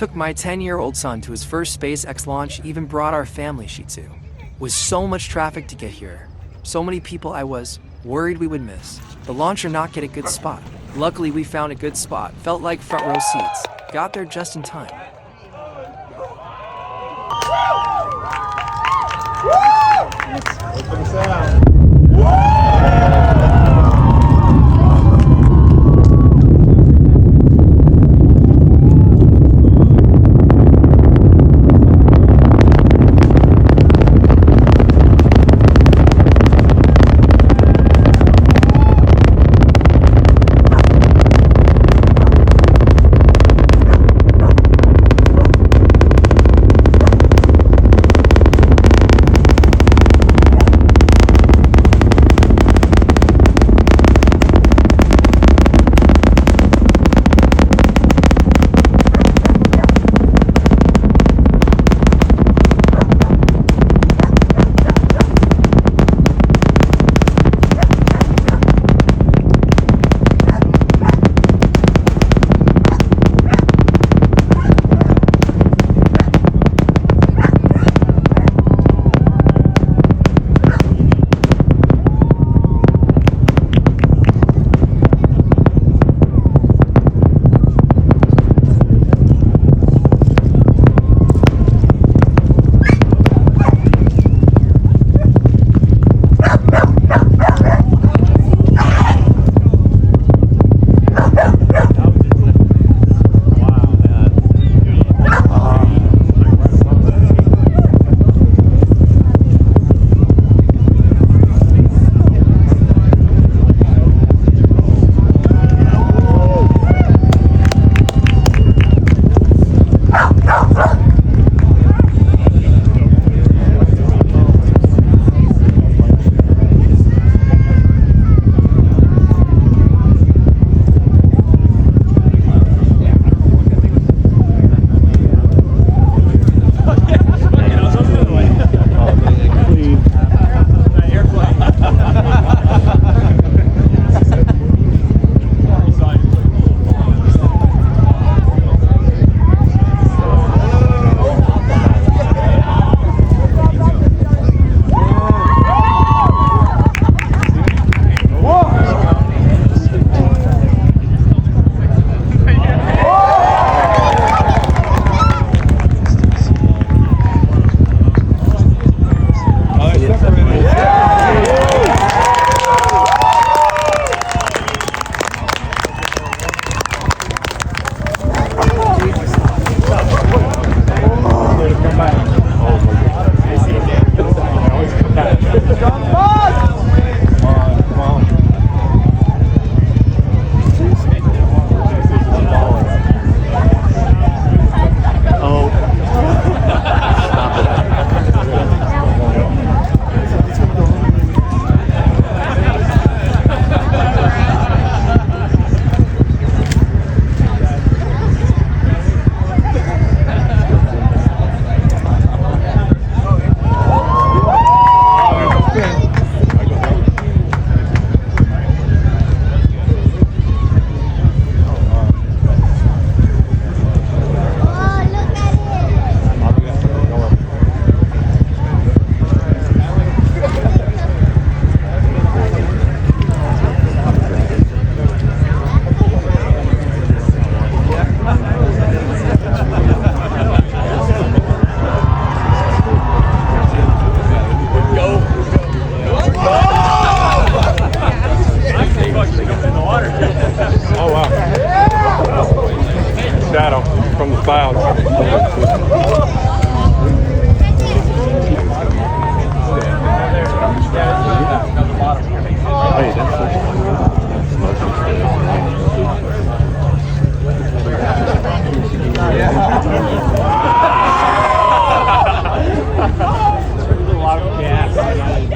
Took my 10-year-old son to his first SpaceX launch, even brought our family Shitzu. With so much traffic to get here, so many people, I was worried we would miss the launch or not get a good spot. Luckily, we found a good spot. Felt like front row seats. Got there just in time. Open sound. from the clouds. Hey, There's a lot of gas.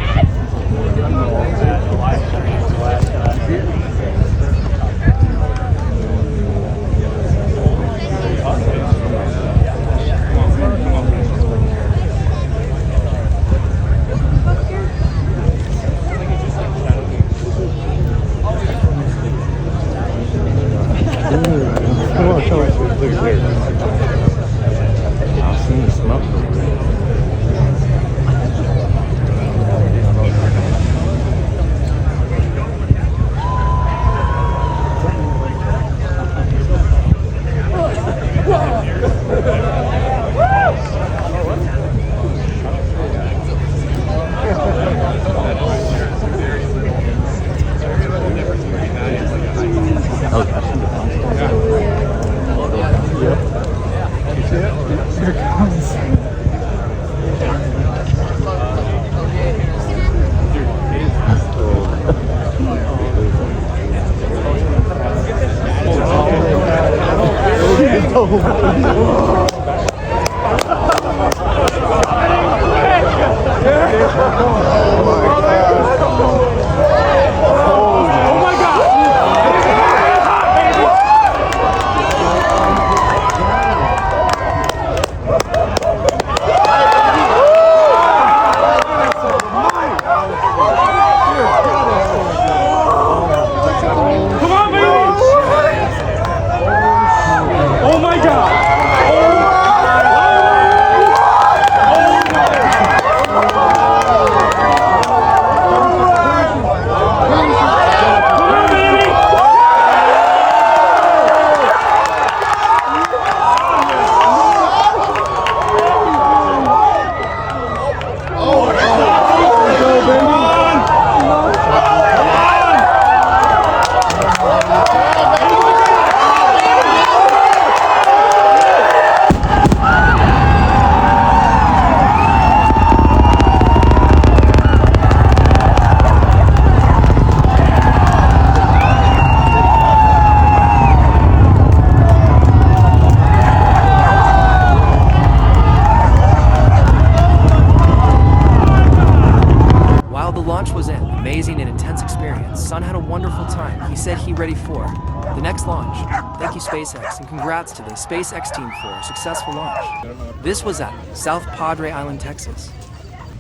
While the launch was an amazing and intense experience, Sun had a wonderful time. He said he's ready for the next launch. Thank you, SpaceX, and congrats to the SpaceX team for a successful launch. This was at South Padre Island, Texas.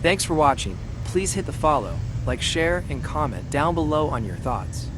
Thanks for watching. Please hit the follow, like, share, and comment down below on your thoughts.